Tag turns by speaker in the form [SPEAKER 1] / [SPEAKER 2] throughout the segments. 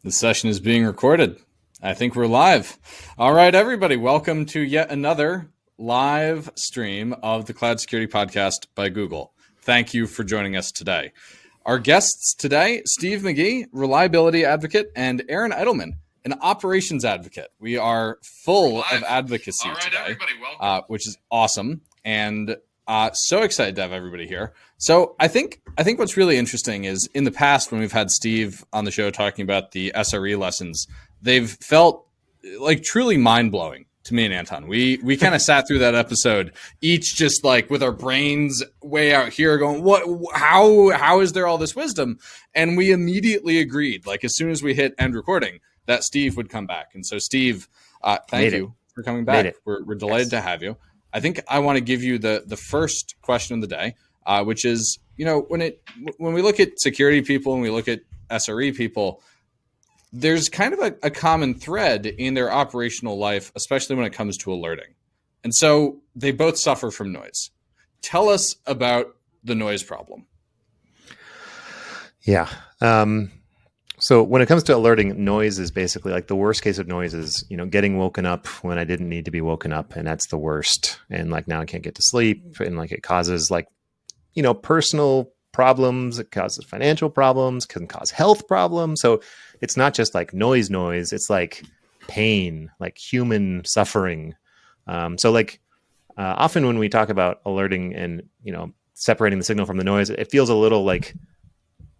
[SPEAKER 1] The session is being recorded. I think we're live. All right, everybody, welcome to yet another live stream of the Cloud Security Podcast by Google. Thank you for joining us today. Our guests today, Steve McGee, reliability advocate, and Aaron Edelman, an operations advocate. We are full of advocacy today, which is awesome, and so excited to have everybody here. So I think what's really interesting is in the past when we've had Steve on the show talking about the SRE lessons, they've felt like truly mind-blowing to me and Anton. We kind of sat through that episode, each just like with our brains way out here going, how is there all this wisdom? And we immediately agreed, like as soon as we hit end recording, that Steve would come back. And so Steve, thank you for coming back. We're delighted to have you. I think I want to give you the first question of the day, which is, when we look at security people and we look at SRE people, there's kind of a common thread in their operational life, especially when it comes to alerting. And so they both suffer from noise. Tell us about the noise problem.
[SPEAKER 2] Yeah. So when it comes to alerting, noise is basically like the worst case of noise is, getting woken up when I didn't need to be woken up. And that's the worst. And like now I can't get to sleep. And like it causes personal problems. It causes financial problems, can cause health problems. So it's not just like noise. It's like pain, like human suffering. Often when we talk about alerting and, separating the signal from the noise, it feels a little like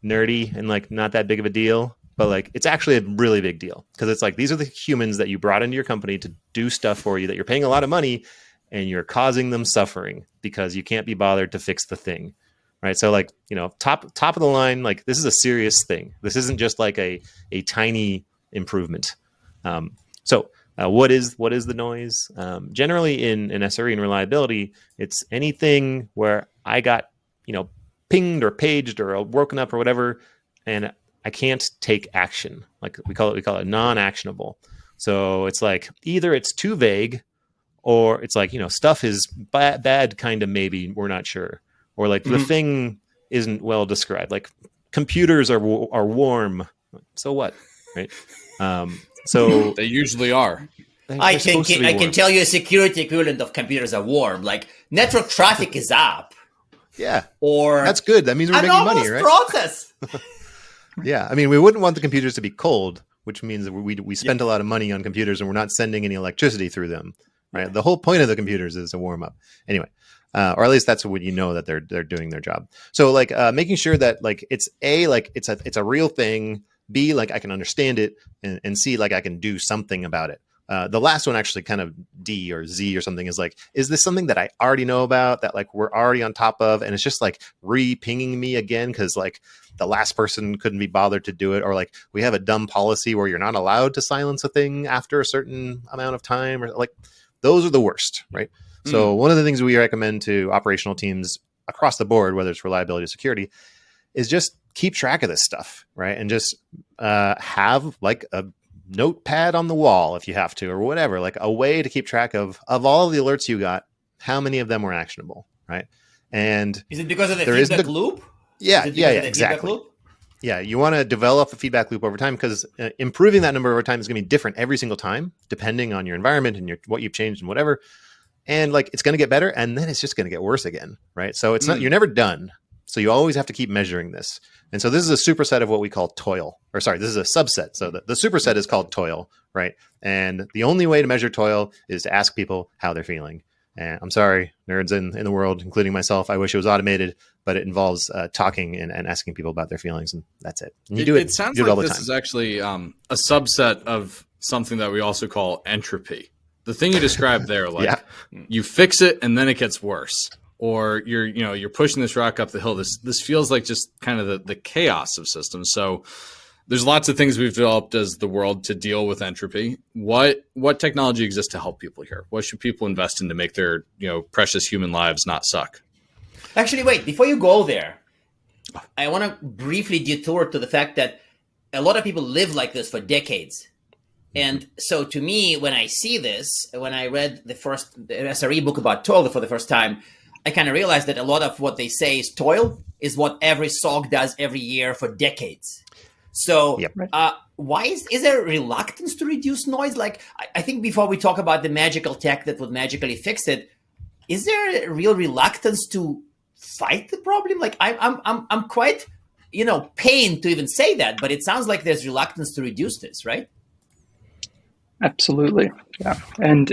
[SPEAKER 2] nerdy and like not that big of a deal, but like it's actually a really big deal because it's like these are the humans that you brought into your company to do stuff for you that you're paying a lot of money and you're causing them suffering because you can't be bothered to fix the thing, right? So like, top of the line, like this is a serious thing. This isn't just like a tiny improvement. What is the noise? Generally in SRE and reliability, it's anything where I got, pinged or paged or woken up or whatever, and I can't take action. Like we call it non-actionable. So it's like either it's too vague, or it's like stuff is bad, kind of maybe we're not sure, or like the thing isn't well described. Like computers are warm. So what, right? So
[SPEAKER 1] they usually are.
[SPEAKER 3] I can tell you a security equivalent of computers are warm. Like network traffic is up.
[SPEAKER 2] Yeah.
[SPEAKER 3] Or
[SPEAKER 2] that's good. That means we're making money, right?
[SPEAKER 3] Process.
[SPEAKER 2] Yeah. I mean, we wouldn't want the computers to be cold, which means that we spent a lot of money on computers and we're not sending any electricity through them, right? The whole point of the computers is to warm up. Anyway, or at least that's when that they're doing their job. So like making sure that like it's it's a real thing. B, like I can understand it, and C, like I can do something about it. The last one actually kind of D or Z or something is like, is this something that I already know about that like we're already on top of? And it's just like re-pinging me again because like the last person couldn't be bothered to do it. Or like we have a dumb policy where you're not allowed to silence a thing after a certain amount of time, or like those are the worst, right? So one of the things we recommend to operational teams across the board, whether it's reliability or security, is just keep track of this stuff, right? And just have like a notepad on the wall if you have to, or whatever, like a way to keep track of all of the alerts you got, how many of them were actionable, right? And
[SPEAKER 3] is it because of the feedback loop?
[SPEAKER 2] Yeah, exactly. Yeah, you want to develop a feedback loop over time because improving that number over time is going to be different every single time, depending on your environment and what you've changed and whatever. And like it's going to get better, and then it's just going to get worse again, right? So it's not, you're never done. So you always have to keep measuring this. And so this is a superset of what we call toil, this is a subset. So the superset is called toil, right? And the only way to measure toil is to ask people how they're feeling. And I'm sorry, nerds in the world, including myself, I wish it was automated, but it involves talking and asking people about their feelings, and that's it. And you do it.
[SPEAKER 1] It sounds
[SPEAKER 2] like
[SPEAKER 1] this is actually a subset of something that we also call entropy. The thing you described there, like you fix it and then it gets worse. Or you're pushing this rock up the hill. This feels like just kind of the chaos of systems. So there's lots of things we've developed as the world to deal with entropy. What technology exists to help people here? What should people invest in to make their precious human lives not suck?
[SPEAKER 3] Actually, wait, before you go there, I want to briefly detour to the fact that a lot of people live like this for decades. And so to me, when I see this, when I read the SRE book about toil for the first time, I kind of realized that a lot of what they say is toil is what every SOC does every year for decades. So
[SPEAKER 2] Yep.
[SPEAKER 3] why is there a reluctance to reduce noise? Like, I think before we talk about the magical tech that would magically fix it, is there a real reluctance to fight the problem? Like, I'm quite, pained to even say that, but it sounds like there's reluctance to reduce this, right?
[SPEAKER 4] Absolutely. Yeah. And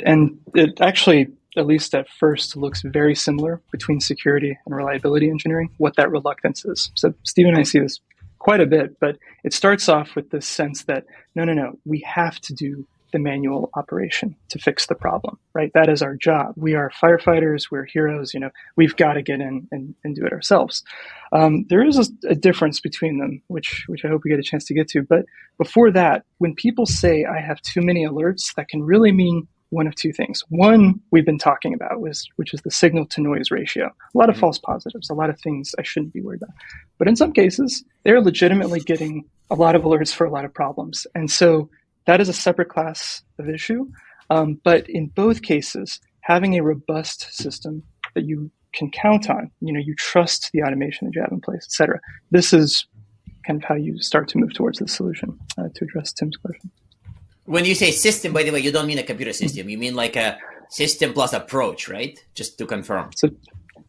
[SPEAKER 4] it actually, at least at first, looks very similar between security and reliability engineering, what that reluctance is. So Steve and I see this quite a bit, but it starts off with this sense that, no, we have to do the manual operation to fix the problem, right? That is our job. We are firefighters. We're heroes. We've got to get in and do it ourselves. There is a difference between them, which I hope we get a chance to get to. But before that, when people say I have too many alerts, that can really mean one of two things. One, we've been talking about, which is the signal to noise ratio. A lot of false positives, a lot of things I shouldn't be worried about. But in some cases, they're legitimately getting a lot of alerts for a lot of problems. And so that is a separate class of issue. But in both cases, having a robust system that you can count on, you trust the automation that you have in place, et cetera. This is kind of how you start to move towards the solution to address Tim's question.
[SPEAKER 3] When you say system, by the way, you don't mean a computer system. You mean like a system plus approach, right? Just to confirm.
[SPEAKER 4] So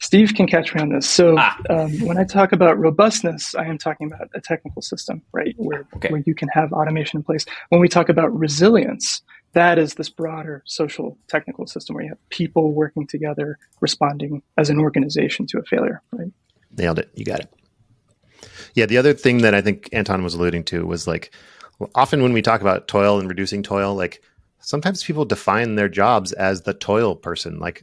[SPEAKER 4] Steve can catch me on this. So when I talk about robustness, I am talking about a technical system, right? Where you can have automation in place. When we talk about resilience, that is this broader social technical system where you have people working together, responding as an organization to a failure, right?
[SPEAKER 2] Nailed it. You got it. Yeah. The other thing that I think Anton was alluding to was like, often when we talk about toil and reducing toil, like sometimes people define their jobs as the toil person. Like,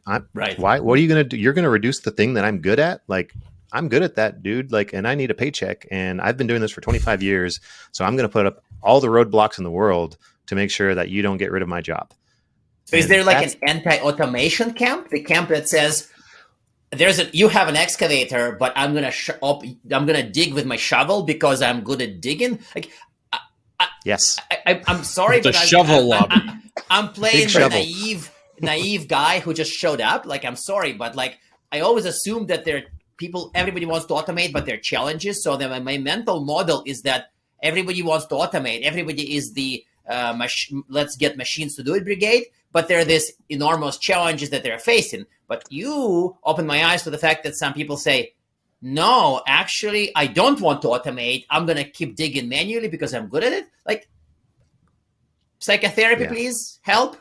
[SPEAKER 2] why? What are you going to do? You're going to reduce the thing that I'm good at? Like, I'm good at that, dude. Like, and I need a paycheck, and I've been doing this for 25 years. So I'm going to put up all the roadblocks in the world to make sure that you don't get rid of my job.
[SPEAKER 3] So is there like an anti-automation camp? The camp that says you have an excavator, but I'm gonna dig with my shovel because I'm good at digging. Like,
[SPEAKER 2] yes,
[SPEAKER 3] I'm sorry,
[SPEAKER 1] the
[SPEAKER 3] but
[SPEAKER 1] shovel lobby.
[SPEAKER 3] I'm playing the naive guy who just showed up. Like, I'm sorry, but like I always assume that everybody wants to automate, but there are challenges. So then my mental model is that everybody wants to automate. Everybody is the let's get machines to do it brigade. But there are these enormous challenges that they're facing. But you open my eyes to the fact that some people say, no, actually, I don't want to automate. I'm going to keep digging manually because I'm good at it. Like, psychotherapy, please help.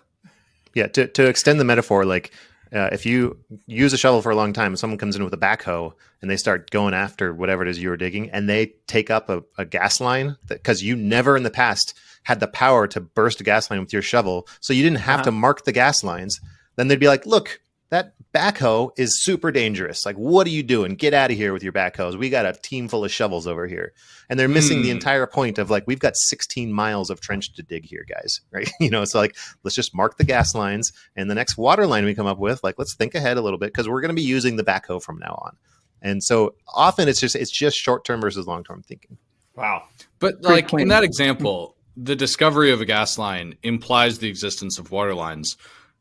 [SPEAKER 2] Yeah. To extend the metaphor, like if you use a shovel for a long time and someone comes in with a backhoe and they start going after whatever it is you were digging and they take up a gas line because you never in the past had the power to burst a gas line with your shovel, so you didn't have to mark the gas lines, then they'd be like, look, that backhoe is super dangerous. Like, what are you doing? Get out of here with your backhoes. We got a team full of shovels over here. And they're missing the entire point of like, we've got 16 miles of trench to dig here, guys. Right. So like, let's just mark the gas lines, and the next water line we come up with, like, let's think ahead a little bit because we're going to be using the backhoe from now on. And so often it's just short-term versus long-term thinking.
[SPEAKER 3] Wow.
[SPEAKER 1] But like in that example, the discovery of a gas line implies the existence of water lines.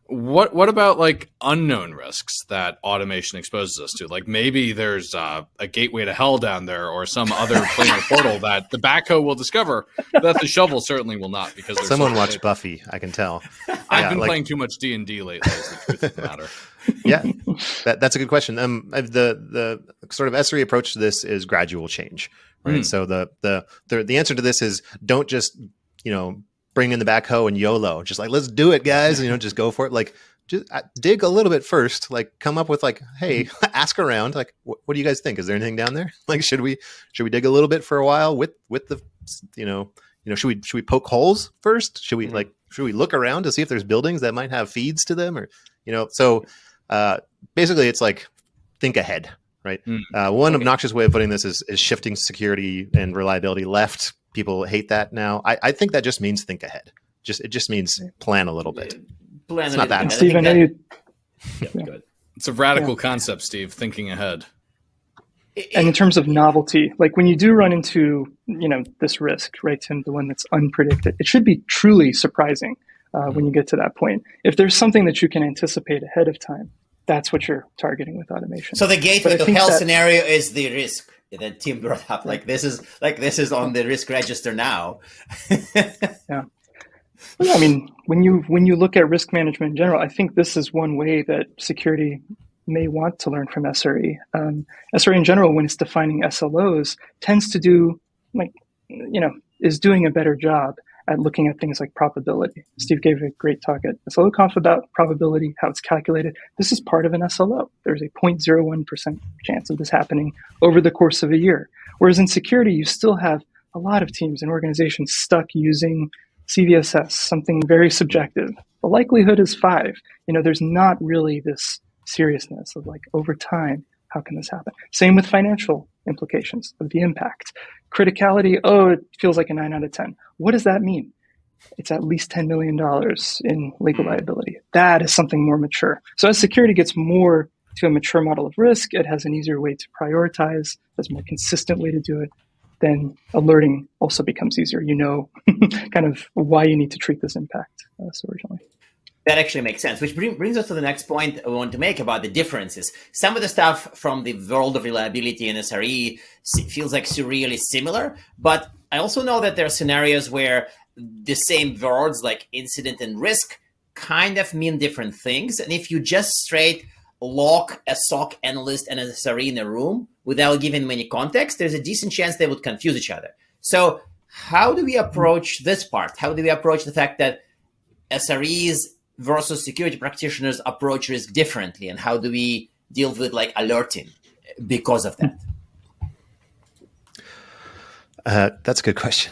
[SPEAKER 1] What about like unknown risks that automation exposes us to? Like maybe there's a gateway to hell down there or some other planar portal that the backhoe will discover that the shovel certainly will not, because
[SPEAKER 2] someone watched Buffy, I can tell.
[SPEAKER 1] I've been playing too much D&D lately is the truth of the matter.
[SPEAKER 2] Yeah, that's a good question. The sort of SRE approach to this is gradual change, right? So the answer to this is don't just, bring in the backhoe and YOLO. Just like, let's do it, guys. Just go for it. Like, just dig a little bit first. Like, come up with like, hey, ask around. Like, what do you guys think? Is there anything down there? Like, should we dig a little bit for a while with the, should we poke holes first? Should we look around to see if there's buildings that might have feeds to them, or So basically, it's like think ahead, right? One obnoxious way of putting this is shifting security and reliability left. People hate that now. I think that just means think ahead. It just means plan a little bit. It's not that.
[SPEAKER 4] Steve,
[SPEAKER 1] It's a radical concept, Steve. Thinking ahead.
[SPEAKER 4] And in terms of novelty, like when you do run into this risk, right, Tim, the one that's unpredicted, it should be truly surprising when you get to that point. If there's something that you can anticipate ahead of time, that's what you're targeting with automation.
[SPEAKER 3] So the gateway to hell scenario is the risk that Tim brought up. Like this is on the risk register now.
[SPEAKER 4] Yeah. Well, I mean, when you look at risk management in general, I think this is one way that security may want to learn from SRE. SRE in general, when it's defining SLOs, tends to do is doing a better job at looking at things like probability. Steve gave a great talk at SLOconf about probability, how it's calculated. This is part of an SLO. There's a 0.01% chance of this happening over the course of a year. Whereas in security, you still have a lot of teams and organizations stuck using CVSS, something very subjective. The likelihood is 5. There's not really this seriousness of like over time, how can this happen? Same with financial implications of the impact. Criticality, it feels like a 9 out of 10. What does that mean? It's at least $10 million in legal liability. That is something more mature. So as security gets more to a mature model of risk, it has an easier way to prioritize, there's a more consistent way to do it. Then alerting also becomes easier. Kind of why you need to treat this impact originally.
[SPEAKER 3] That actually makes sense, which brings us to the next point we want to make about the differences. Some of the stuff from the world of reliability and SRE feels like surreally similar, but I also know that there are scenarios where the same words like incident and risk kind of mean different things. And if you just straight lock a SOC analyst and an SRE in a room without giving them any context, there's a decent chance they would confuse each other. So how do we approach this part? How do we approach the fact that SREs versus security practitioners approach risk differently? And how do we deal with like alerting because of that?
[SPEAKER 2] That's a good question.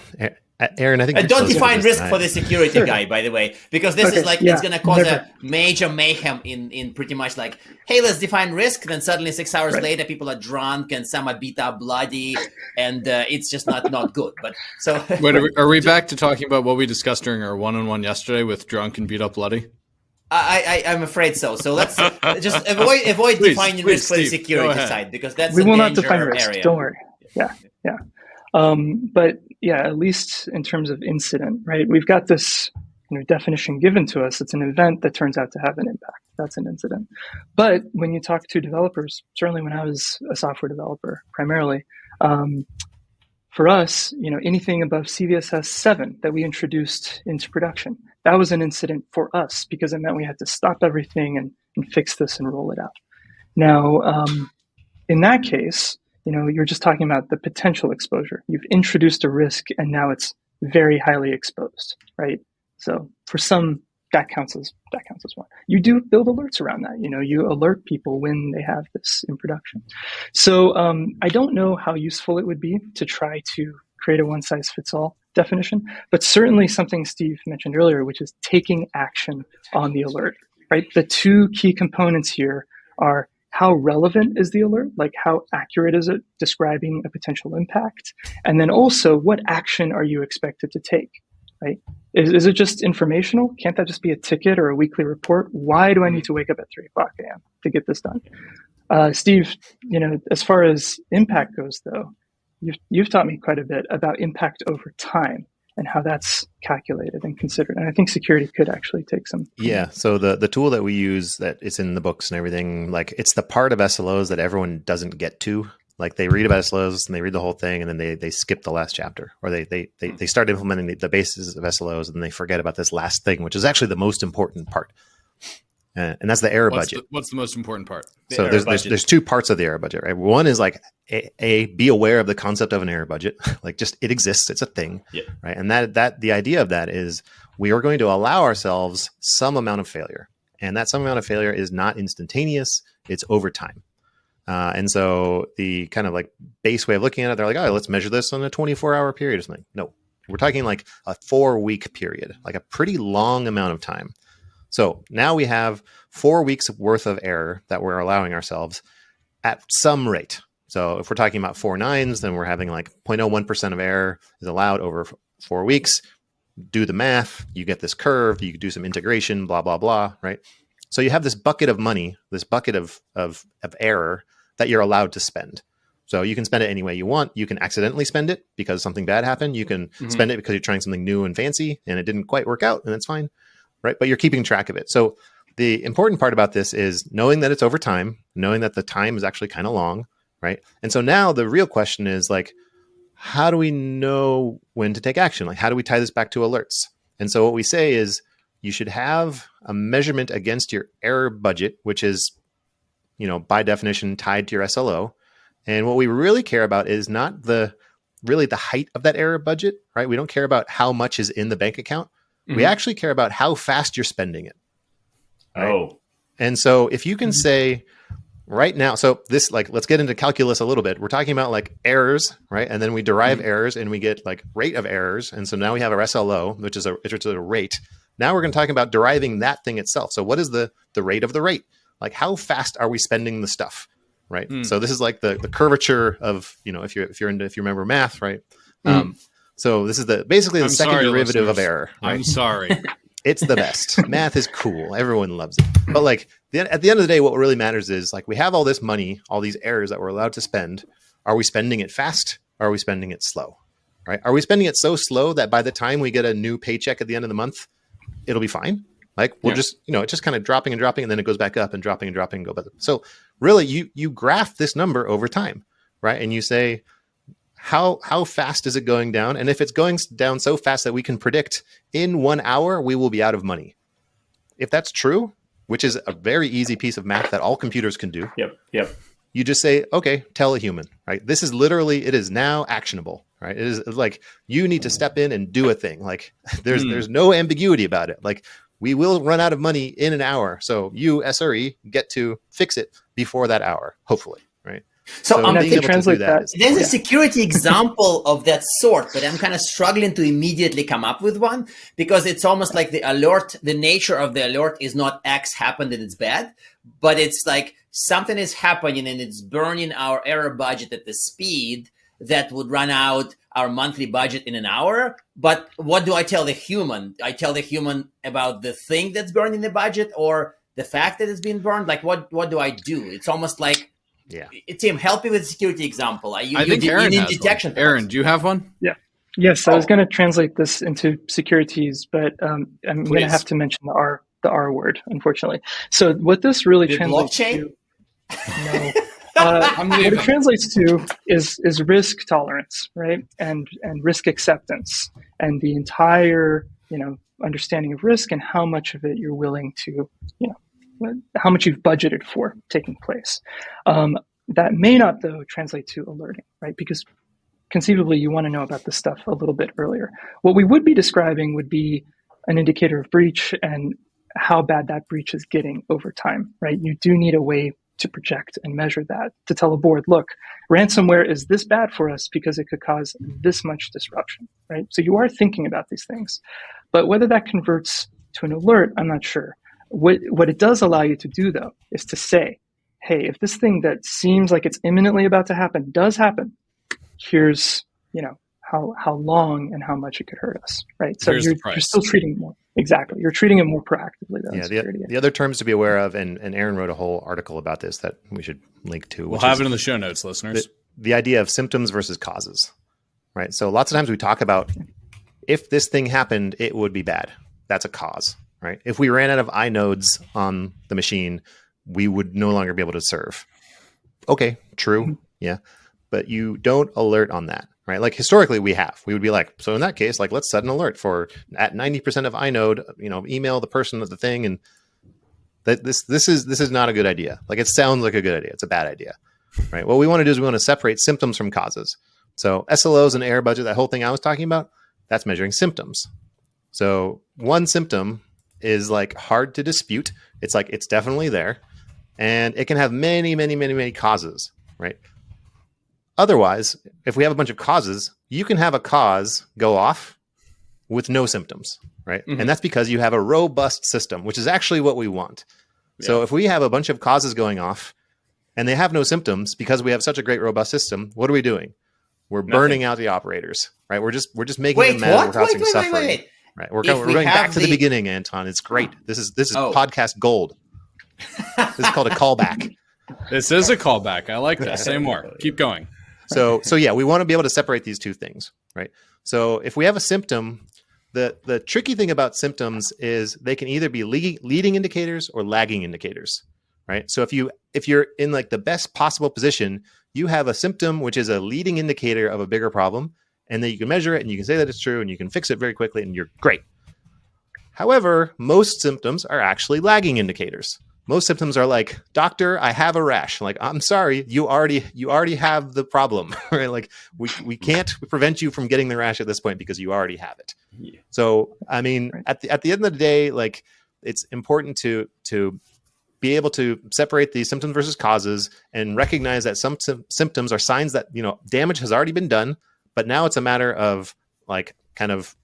[SPEAKER 2] Aaron, I think
[SPEAKER 3] And don't define risk for the security guy, by the way, because this is like, it's going to cause a major mayhem in pretty much like, hey, let's define risk. Then suddenly 6 hours later, people are drunk and some are beat up bloody, and it's just not good. But so
[SPEAKER 1] wait, are we back to talking about what we discussed during our one-on-one yesterday with drunk and beat up bloody?
[SPEAKER 3] I'm afraid so. So let's just avoid defining risk for the security side, because that's
[SPEAKER 4] we
[SPEAKER 3] a
[SPEAKER 4] will
[SPEAKER 3] danger
[SPEAKER 4] not define risk.
[SPEAKER 3] area.
[SPEAKER 4] Don't worry. Yeah. But yeah, at least in terms of incident, right? We've got this definition given to us. It's an event that turns out to have an impact. That's an incident. But when you talk to developers, certainly when I was a software developer primarily, for us, anything above CVSS 7 that we introduced into production, that was an incident for us because it meant we had to stop everything and fix this and roll it out. Now, in that case, you're just talking about the potential exposure. You've introduced a risk and now it's very highly exposed, right? So for some, that counts as one. You do build alerts around that. You alert people when they have this in production. So I don't know how useful it would be to try to create a one-size-fits-all definition, but certainly something Steve mentioned earlier, which is taking action on the alert, right? The two key components here are how relevant is the alert? Like how accurate is it describing a potential impact? And then also what action are you expected to take, right? Is it just informational? Can't that just be a ticket or a weekly report? Why do I need to wake up at 3 o'clock a.m. to get this done? Steve, as far as impact goes though, you've taught me quite a bit about impact over time and how that's calculated and considered. And I think security could actually take some.
[SPEAKER 2] Yeah. So the tool that we use, that it's in the books and everything, like it's the part of SLOs that everyone doesn't get to. Like they read about SLOs and they read the whole thing and then they skip the last chapter, or they start implementing the basis of SLOs and they forget about this last thing, which is actually the most important part. And that's the error budget.
[SPEAKER 1] What's the most important part?
[SPEAKER 2] So there's 2 parts of the error budget, right? One is like be aware of the concept of an error budget. Like just it exists, it's a thing, right? And that the idea of that is we are going to allow ourselves some amount of failure, and that some amount of failure is not instantaneous; it's over time. And so the kind of like base way of looking at it, they're like, oh, let's measure this on a 24-hour period or something. No, we're talking like a 4-week period, like a pretty long amount of time. So now we have 4 weeks worth of error that we're allowing ourselves at some rate. So if we're talking about 4 nines, then we're having like 0.01% of error is allowed over 4 weeks. Do the math, you get this curve, you do some integration, blah, blah, blah, right? So you have this bucket of money, this bucket of error that you're allowed to spend. So you can spend it any way you want. You can accidentally spend it because something bad happened. You can spend it because you're trying something new and fancy and it didn't quite work out, and that's fine. Right? But you're keeping track of it. So the important part about this is knowing that it's over time, knowing that the time is actually kind of long, right? And so now the real question is like, how do we know when to take action? Like, how do we tie this back to alerts? And so what we say is you should have a measurement against your error budget, which is, by definition tied to your SLO. And what we really care about is not really the height of that error budget, right? We don't care about how much is in the bank account. Mm-hmm. We actually care about how fast you're spending it. Right?
[SPEAKER 3] Oh.
[SPEAKER 2] And so if you can say right now, so this, like, let's get into calculus a little bit. We're talking about like errors, right? And then we derive errors and we get like rate of errors. And so now we have our SLO, which is a rate. Now we're going to talk about deriving that thing itself. So what is the rate of the rate? Like, how fast are we spending the stuff? Right. So this is like the curvature of, if you remember math, right? So this is basically the second derivative of error. Right?
[SPEAKER 1] I'm sorry.
[SPEAKER 2] It's the best. Math is cool. Everyone loves it. But like at the end of the day, what really matters is like we have all this money, all these errors that we're allowed to spend. Are we spending it fast? Or are we spending it slow? Right? Are we spending it so slow that by the time we get a new paycheck at the end of the month, it'll be fine? Like we'll just, it's just kind of dropping and dropping, and then it goes back up and dropping and dropping and go back. So really you graph this number over time, right? And you say, how fast is it going down? And if it's going down so fast that we can predict in 1 hour, we will be out of money. If that's true, which is a very easy piece of math that all computers can do.
[SPEAKER 3] Yep.
[SPEAKER 2] You just say, okay, tell a human, right? This is literally, it is now actionable, right? It is like, you need to step in and do a thing. Like there's no ambiguity about it. Like, we will run out of money in an hour. So you, SRE, get to fix it before that hour, hopefully, right?
[SPEAKER 3] So
[SPEAKER 4] I'm going to translate that.
[SPEAKER 3] There's a security example of that sort, but I'm kind of struggling to immediately come up with one because it's almost like the alert, the nature of the alert is not X happened and it's bad, but it's like something is happening and it's burning our error budget at the speed that would run out our monthly budget in an hour. But what do I tell the human? I tell the human about the thing that's burning the budget or the fact that it's being burned? Like, what do I do? It's almost like, Tim, help me with the security example.
[SPEAKER 1] I think Aaron has detection. One. Aaron, do you have one?
[SPEAKER 4] Yeah. Yes, I was going to translate this into securities, but I'm going to have to mention the R word, unfortunately. So what this really translates to... No. What it translates to is risk tolerance, right? And risk acceptance, and the entire, understanding of risk and how much of it you're willing to, how much you've budgeted for taking place. That may not, though, translate to alerting, right? Because conceivably you want to know about this stuff a little bit earlier. What we would be describing would be an indicator of breach and how bad that breach is getting over time, right? You do need a way to project and measure that, to tell a board, look, ransomware is this bad for us because it could cause this much disruption, right? So you are thinking about these things. But whether that converts to an alert, I'm not sure. What it does allow you to do, though, is to say, hey, if this thing that seems like it's imminently about to happen does happen, here's, how long and how much it could hurt us, right? So you're still treating it more. Exactly. You're treating it more proactively than security.
[SPEAKER 2] The other terms to be aware of, and Aaron wrote a whole article about this that we should link to.
[SPEAKER 1] We'll have it in the show notes, listeners.
[SPEAKER 2] The idea of symptoms versus causes, right? So lots of times we talk about if this thing happened, it would be bad. That's a cause, right? If we ran out of inodes on the machine, we would no longer be able to serve. Okay, true. Yeah. But you don't alert on that, right? Like historically we would be like, so in that case, like let's set an alert for at 90% of inode, email the person of the thing. And that this is not a good idea. Like it sounds like a good idea. It's a bad idea, right? What we want to do is we want to separate symptoms from causes. So SLOs and error budget, that whole thing I was talking about, that's measuring symptoms. So one symptom is like hard to dispute. It's like, it's definitely there and it can have many, many, many, many causes, right? Otherwise, if we have a bunch of causes, you can have a cause go off with no symptoms, right? Mm-hmm. And that's because you have a robust system, which is actually what we want. Yeah. So if we have a bunch of causes going off and they have no symptoms because we have such a great robust system, what are we doing? We're burning out the operators, right? We're just making them mad. We're causing suffering. Right? We're going back to the beginning, Anton. It's great. This is podcast gold. This is called a callback.
[SPEAKER 1] This is a callback. I like that. Say more. Keep going.
[SPEAKER 2] So yeah, we want to be able to separate these two things, right? So if we have a symptom, the tricky thing about symptoms is they can either be leading indicators or lagging indicators, right? So if you're in like the best possible position, you have a symptom which is a leading indicator of a bigger problem, and then you can measure it and you can say that it's true and you can fix it very quickly and you're great. However, most symptoms are actually lagging indicators. Most symptoms are like, doctor, I have a rash. Like, I'm sorry, you already have the problem, right? Like, we can't prevent you from getting the rash at this point because you already have it.
[SPEAKER 3] Yeah.
[SPEAKER 2] So, I mean, at the end of the day, like, it's important to be able to separate the symptoms versus causes and recognize that some symptoms are signs that, damage has already been done, but now it's a matter of like kind of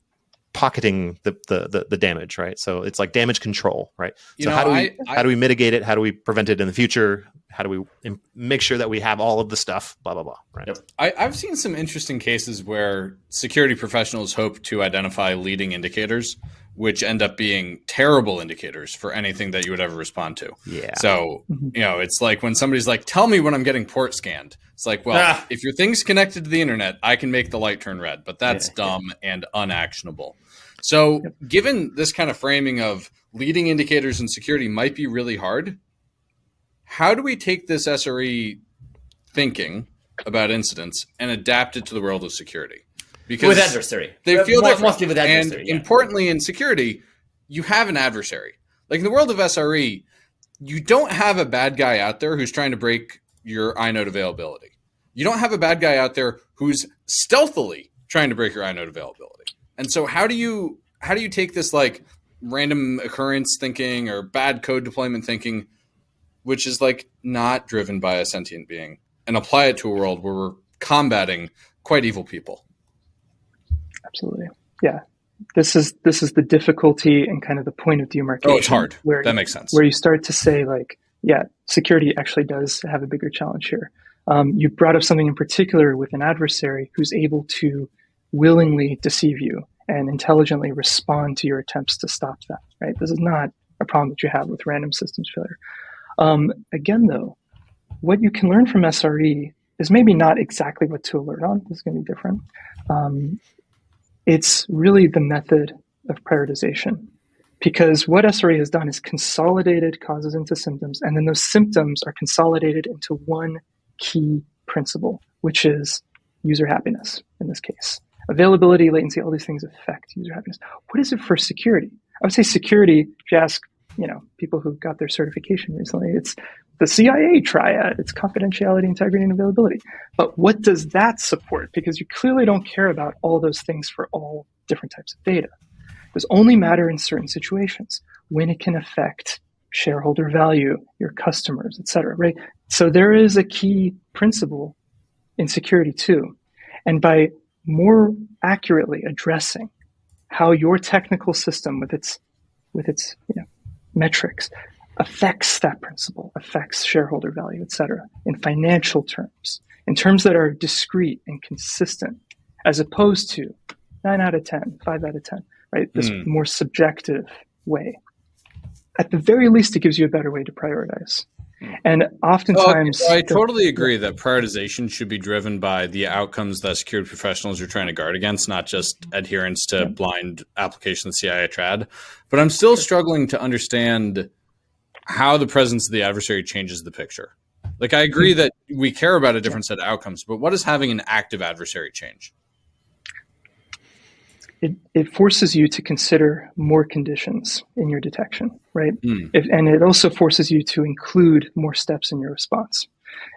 [SPEAKER 2] pocketing the damage, right? So it's like damage control, right? So how do we mitigate it? How do we prevent it in the future? How do we make sure that we have all of the stuff, blah, blah, blah, right?
[SPEAKER 3] Yep.
[SPEAKER 1] I've seen some interesting cases where security professionals hope to identify leading indicators, which end up being terrible indicators for anything that you would ever respond to.
[SPEAKER 2] Yeah.
[SPEAKER 1] So, it's like when somebody's like, tell me when I'm getting port scanned. It's like, well, if your thing's connected to the internet, I can make the light turn red, but that's dumb and unactionable. So given this kind of framing of leading indicators in security might be really hard, how do we take this SRE thinking about incidents and adapt it to the world of security? Because
[SPEAKER 3] with adversary.
[SPEAKER 1] They feel different.
[SPEAKER 3] Mostly with adversary.
[SPEAKER 1] And importantly, in security, you have an adversary. Like in the world of SRE, you don't have a bad guy out there who's trying to break your inode availability. You don't have a bad guy out there who's stealthily trying to break your inode availability. And so how do you take this like random occurrence thinking or bad code deployment thinking, which is like not driven by a sentient being, and apply it to a world where we're combating quite evil people?
[SPEAKER 4] Absolutely. Yeah. This is the difficulty and kind of the point of demarcation.
[SPEAKER 1] Oh, it's hard. That makes sense.
[SPEAKER 4] Where you start to say like, yeah, security actually does have a bigger challenge here. You brought up something in particular with an adversary who's able to willingly deceive you and intelligently respond to your attempts to stop that, right? This is not a problem that you have with random systems failure. Again, though, what you can learn from SRE is maybe not exactly what to alert on. This is going to be different. It's really the method of prioritization, because what SRE has done is consolidated causes into symptoms, and then those symptoms are consolidated into one key principle, which is user happiness in this case. Availability, latency, all these things affect user happiness. What is it for security? I would say security, if you ask, people who got their certification recently, it's the CIA triad, it's confidentiality, integrity, and availability. But what does that support? Because you clearly don't care about all those things for all different types of data. Those only matter in certain situations when it can affect shareholder value, your customers, et cetera, right? So there is a key principle in security too. And by more accurately addressing how your technical system with its metrics affects that principle, affects shareholder value, et cetera, in financial terms, in terms that are discrete and consistent, as opposed to 9 out of 10, 5 out of 10, right? This more subjective way. At the very least, it gives you a better way to prioritize. And oftentimes...
[SPEAKER 1] I totally agree that prioritization should be driven by the outcomes that security professionals are trying to guard against, not just adherence to blind application of the CIA trad. But I'm still struggling to understand how the presence of the adversary changes the picture. Like, I agree that we care about a different set of outcomes, but what does having an active adversary change?
[SPEAKER 4] It forces you to consider more conditions in your detection, right? And it also forces you to include more steps in your response.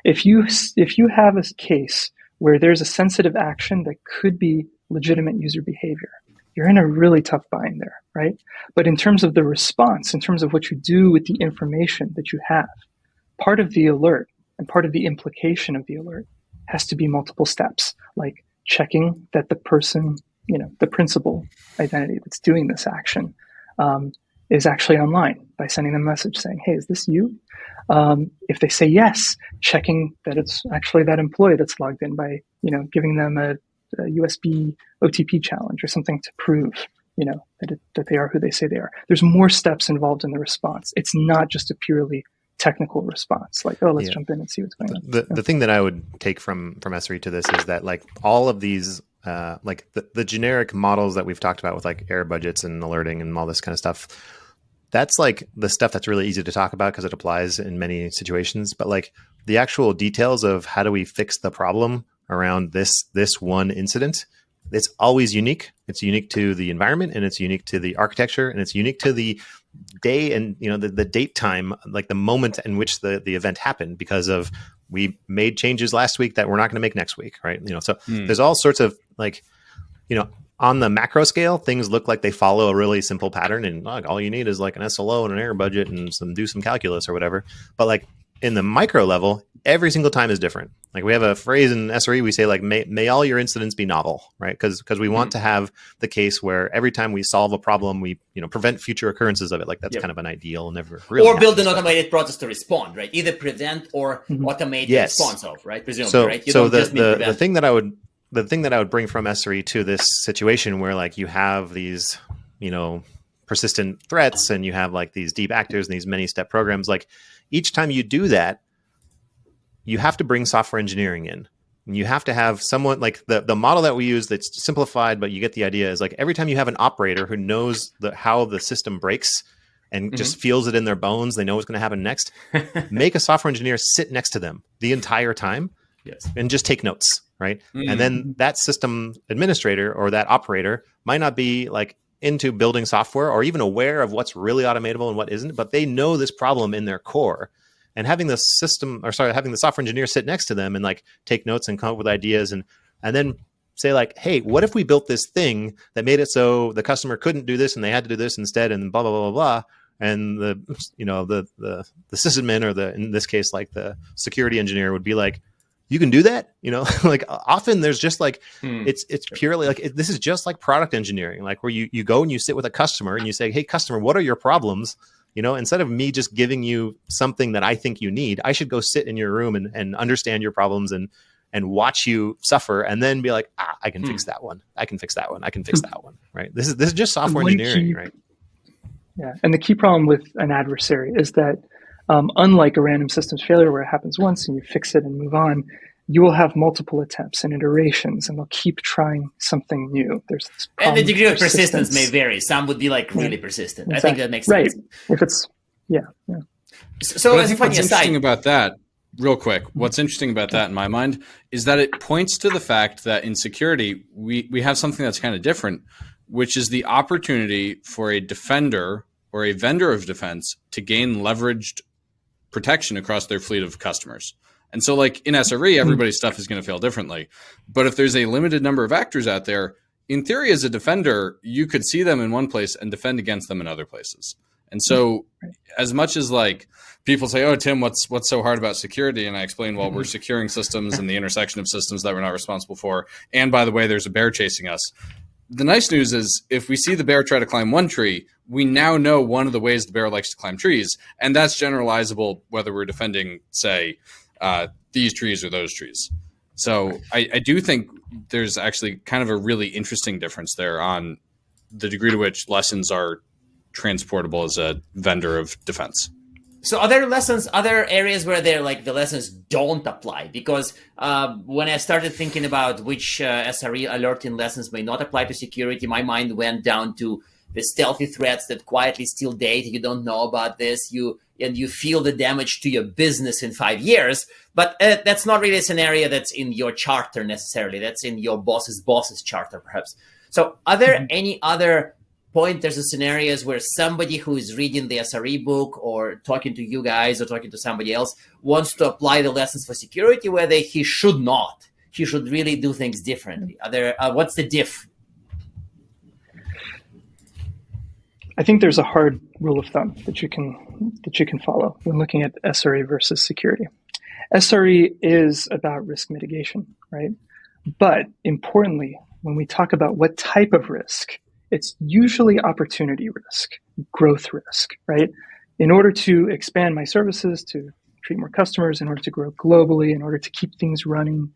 [SPEAKER 4] If you have a case where there's a sensitive action that could be legitimate user behavior, you're in a really tough bind there, right? But in terms of the response, in terms of what you do with the information that you have, part of the alert and part of the implication of the alert has to be multiple steps, like checking that the person, the principal identity that's doing this action is actually online by sending them a message saying, hey, is this you? If they say yes, checking that it's actually that employee that's logged in by, giving them a USB OTP challenge or something to prove, that they are who they say they are. There's more steps involved in the response. It's not just a purely technical response, like, let's jump in and see what's going on.
[SPEAKER 2] The thing that I would take from SRE to this is that, like, all of these like the generic models that we've talked about with like error budgets and alerting and all this kind of stuff, that's like the stuff that's really easy to talk about because it applies in many situations. But like the actual details of how do we fix the problem around this one incident, it's always unique. It's unique to the environment, and it's unique to the architecture, and it's unique to the day and the date time, like the moment in which the event happened, because of we made changes last week that we're not going to make next week, right? So there's all sorts of like, on the macro scale, things look like they follow a really simple pattern, and all you need is like an SLO and an error budget and do some calculus or whatever. But like in the micro level, every single time is different. Like we have a phrase in SRE, we say like, may all your incidents be novel, right? Because we want to have the case where every time we solve a problem, we prevent future occurrences of it. Like that's kind of an ideal, never really.
[SPEAKER 3] Or build an automated process to respond, right? Either prevent or automate the response of, right? Presumably, right? You
[SPEAKER 2] so
[SPEAKER 3] don't just mean prevent.
[SPEAKER 2] The thing that I would bring from SRE to this situation where like you have these, persistent threats, and you have like these deep actors and these many step programs, like each time you do that, you have to bring software engineering in. And you have to have someone like the model that we use that's simplified, but you get the idea, is like every time you have an operator who knows how the system breaks and just feels it in their bones, they know what's going to happen next, make a software engineer sit next to them the entire time.
[SPEAKER 3] Yes.
[SPEAKER 2] And just take notes, right? And then that system administrator or that operator might not be like into building software or even aware of what's really automatable and what isn't, but they know this problem in their core. And having the software engineer sit next to them and like take notes and come up with ideas and then say like, hey, what if we built this thing that made it so the customer couldn't do this and they had to do this instead, and blah blah blah blah blah. And the sysadmin, or in this case like the security engineer, would be like, you can do that, like often there's just like, it's purely like, this is just like product engineering, like where you go and you sit with a customer and you say, hey customer, what are your problems? Instead of me just giving you something that I think you need, I should go sit in your room and understand your problems and watch you suffer, and then be like, I can fix that one. I can fix that one. I can fix that one. Right. This is just software engineering, right?
[SPEAKER 4] Yeah. And the key problem with an adversary is that unlike a random systems failure where it happens once and you fix it and move on, you will have multiple attempts and iterations, and they'll keep trying something new. There's this
[SPEAKER 3] and the degree of persistence may vary. Some would be like really persistent. Exactly. I think that makes sense.
[SPEAKER 4] Right. If it's, yeah.
[SPEAKER 3] So
[SPEAKER 1] I think what's interesting about that, real quick, what's interesting about that in my mind is that it points to the fact that in security, we have something that's kind of different, which is the opportunity for a defender or a vendor of defense to gain leveraged protection across their fleet of customers. And so like in SRE, everybody's stuff is going to fail differently. But if there's a limited number of actors out there, in theory, as a defender, you could see them in one place and defend against them in other places. And so as much as like people say, oh, Tim, what's so hard about security? And I explain, well, we're securing systems and the intersection of systems that we're not responsible for. And by the way, there's a bear chasing us. The nice news is if we see the bear try to climb one tree, we now know one of the ways the bear likes to climb trees. And that's generalizable whether we're defending, say, these trees or those trees. So I do think there's actually kind of a really interesting difference there on the degree to which lessons are transportable as a vendor of defense.
[SPEAKER 3] So other areas where they're like the lessons don't apply? Because when I started thinking about which SRE alerting lessons may not apply to security, my mind went down to the stealthy threats that quietly steal data. You don't know about this. You feel the damage to your business in 5 years. But that's not really a scenario that's in your charter necessarily. That's in your boss's charter, perhaps. So are there any other pointers or scenarios where somebody who is reading the SRE book or talking to you guys or talking to somebody else wants to apply the lessons for security where he should not? He should really do things differently. What's the diff?
[SPEAKER 4] I think there's a hard rule of thumb that you can follow when looking at SRE versus security. SRE is about risk mitigation, right? But importantly, when we talk about what type of risk, it's usually opportunity risk, growth risk, right? In order to expand my services, to treat more customers, in order to grow globally, in order to keep things running,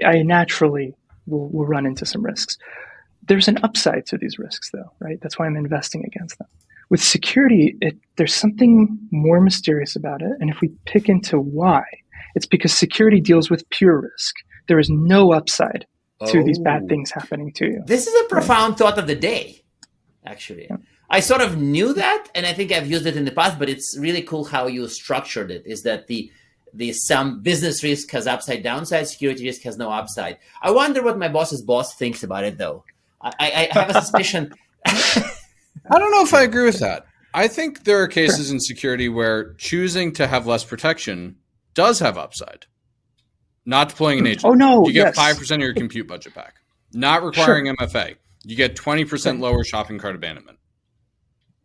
[SPEAKER 4] I naturally will run into some risks. There's an upside to these risks, though, right? That's why I'm investing against them. With security, there's something more mysterious about it. And if we pick into why, it's because security deals with pure risk. There is no upside to these bad things happening to you.
[SPEAKER 3] This is a profound thought of the day, actually. I sort of knew that, and I think I've used it in the past, but it's really cool how you structured it, is that the some business risk has upside downside, security risk has no upside. I wonder what my boss's boss thinks about it, though. I have a suspicion.
[SPEAKER 1] I don't know if I agree with that. I think there are cases in security where choosing to have less protection does have upside. Not deploying an agent.
[SPEAKER 4] Oh, no.
[SPEAKER 1] You get
[SPEAKER 4] yes.
[SPEAKER 1] 5% of your compute budget back. Not requiring MFA. You get 20% lower shopping cart abandonment.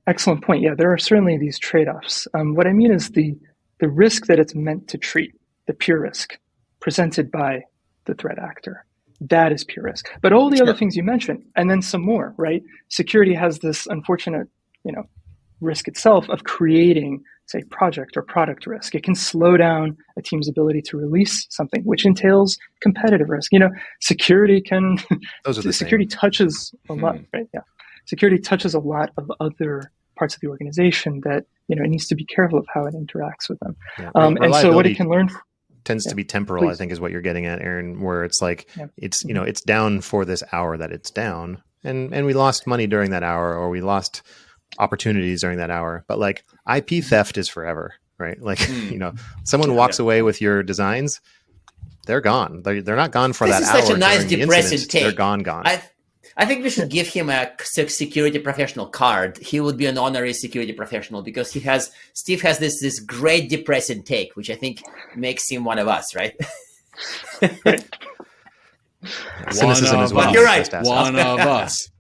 [SPEAKER 4] Excellent point. Yeah, there are certainly these trade-offs. What I mean is the risk that it's meant to treat, the pure risk presented by the threat actor. That is pure risk. But all the other things you mentioned, and then some more, right? Security has this unfortunate, risk itself of creating, say, project or product risk. It can slow down a team's ability to release something, which entails competitive risk. Security can.
[SPEAKER 2] Those are the
[SPEAKER 4] security
[SPEAKER 2] same.
[SPEAKER 4] touches a lot, right? Yeah, security touches a lot of other parts of the organization that it needs to be careful of how it interacts with them.
[SPEAKER 2] Yeah.
[SPEAKER 4] And so what it can learn
[SPEAKER 2] tends to be temporal, I think, is what you're getting at, Aaron, where it's like it's it's down for this hour that it's down, and we lost money during that hour, or we lost opportunities during that hour. But like IP theft is forever, right? Like someone walks away with your designs, they're gone. They're not gone for that hour.
[SPEAKER 3] This is such a nice depressing take.
[SPEAKER 2] They're gone.
[SPEAKER 3] I think we should give him a security professional card. He would be an honorary security professional because Steve has this great depressing take, which I think makes him one of us, right?
[SPEAKER 2] Cynicism is one.
[SPEAKER 3] You're right.
[SPEAKER 1] One of us.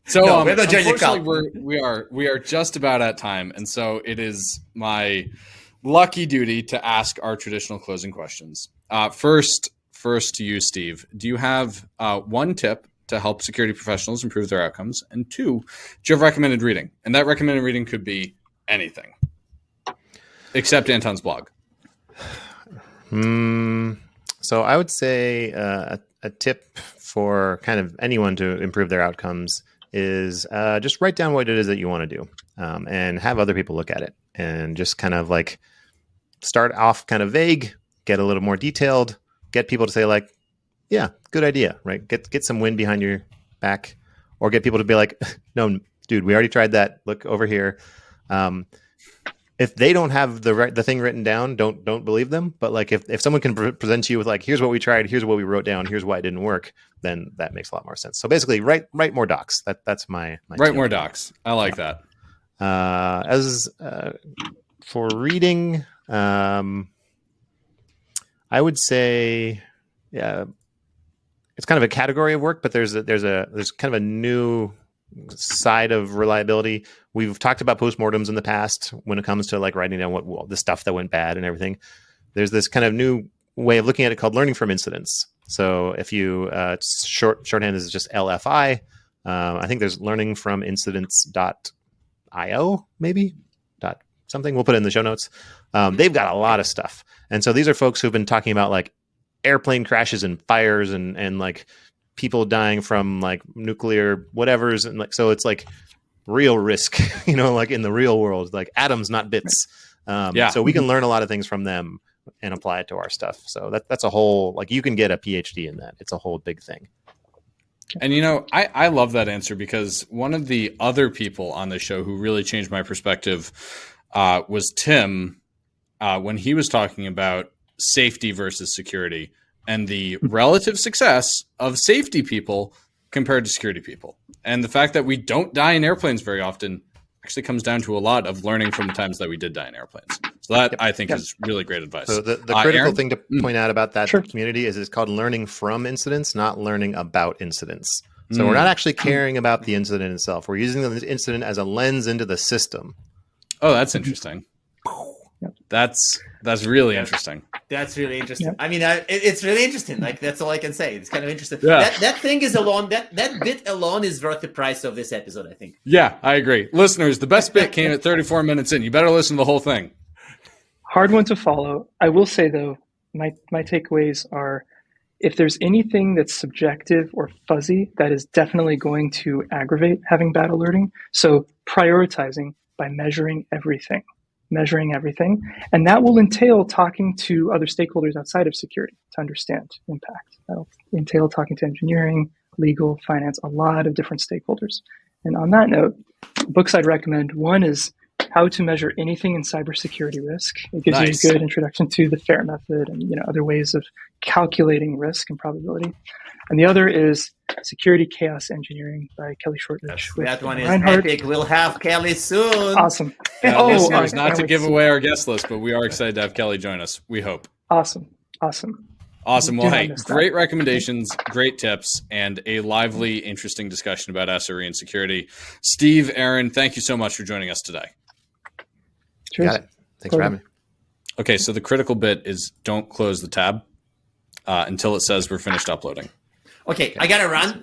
[SPEAKER 1] So
[SPEAKER 3] no,
[SPEAKER 1] unfortunately, we are just about at time, and so it is my lucky duty to ask our traditional closing questions. First to you, Steve. Do you have one tip to help security professionals improve their outcomes? And two, do you have recommended reading? And that recommended reading could be anything, except Anton's blog.
[SPEAKER 2] So I would say a tip for kind of anyone to improve their outcomes is just write down what it is that you want to do, and have other people look at it, and just kind of like start off kind of vague, get a little more detailed, get people to say like, yeah, good idea, right? Get some wind behind your back, or get people to be like, no, dude, we already tried that. Look over here. If they don't have the thing written down, don't believe them. But like if someone can present you with like, here's what we tried, here's what we wrote down, here's why it didn't work, then that makes a lot more sense. So basically, write more docs. That's my
[SPEAKER 1] write more docs. I like that.
[SPEAKER 2] As for reading, I would say, it's kind of a category of work, but there's kind of a new side of reliability. We've talked about postmortems in the past when it comes to like writing down what the stuff that went bad and everything. There's this kind of new way of looking at it called learning from incidents. So if you shorthand is just LFI. I think there's learning from incidents.io, maybe something. We'll put it in the show notes. They've got a lot of stuff, and so these are folks who've been talking about like airplane crashes and fires and like people dying from like nuclear whatevers, and like so it's like real risk, like in the real world, like atoms, not bits. So we can learn a lot of things from them and apply it to our stuff. So that's a whole, like, you can get a PhD in that. It's a whole big thing.
[SPEAKER 1] And I love that answer, because one of the other people on the show who really changed my perspective was Tim, when he was talking about safety versus security and the relative success of safety people compared to security people. And the fact that we don't die in airplanes very often actually comes down to a lot of learning from the times that we did die in airplanes. So that I think is really great advice.
[SPEAKER 2] So the critical
[SPEAKER 1] Aaron?
[SPEAKER 2] thing to point out about that community is it's called learning from incidents, not learning about incidents. So we're not actually caring about the incident itself. We're using the incident as a lens into the system.
[SPEAKER 1] Oh, that's interesting. That's really interesting.
[SPEAKER 3] That's really interesting.
[SPEAKER 4] Yep.
[SPEAKER 3] I mean, it's really interesting. Like, that's all I can say. It's kind of interesting.
[SPEAKER 1] Yeah.
[SPEAKER 3] That thing is alone. That bit alone is worth the price of this episode, I think.
[SPEAKER 1] Yeah, I agree. Listeners, the best bit came at 34 minutes in. You better listen to the whole thing.
[SPEAKER 4] Hard one to follow. I will say, though, my takeaways are, if there's anything that's subjective or fuzzy, that is definitely going to aggravate having bad alerting. So prioritizing by measuring everything. And that will entail talking to other stakeholders outside of security to understand impact. That'll entail talking to engineering, legal, finance, a lot of different stakeholders. And on that note, books I'd recommend. One is How to Measure Anything in Cybersecurity Risk. It gives
[SPEAKER 1] Nice.
[SPEAKER 4] you a good introduction to the FAIR method and other ways of calculating risk and probability. And the other is Security Chaos Engineering by Kelly Shortridge.
[SPEAKER 3] That one is
[SPEAKER 4] Reinhardt.
[SPEAKER 3] epic. We'll have Kelly soon.
[SPEAKER 4] Awesome.
[SPEAKER 1] Listeners,
[SPEAKER 4] I
[SPEAKER 1] not
[SPEAKER 4] can't
[SPEAKER 1] to
[SPEAKER 4] wait
[SPEAKER 1] give
[SPEAKER 4] see
[SPEAKER 1] away our guest list, but we are excited to have Kelly join us. We hope.
[SPEAKER 4] Awesome.
[SPEAKER 1] Awesome.
[SPEAKER 4] Do
[SPEAKER 1] Well,
[SPEAKER 4] not
[SPEAKER 1] hey,
[SPEAKER 4] miss that.
[SPEAKER 1] great recommendations, great tips, and a lively, interesting discussion about SRE and security. Steve, Aaron, thank you so much for joining us today.
[SPEAKER 4] Cheers.
[SPEAKER 2] Got it. Thanks for having me.
[SPEAKER 1] Okay, so the critical bit is don't close the tab until it says we're finished uploading.
[SPEAKER 3] Okay, I gotta run.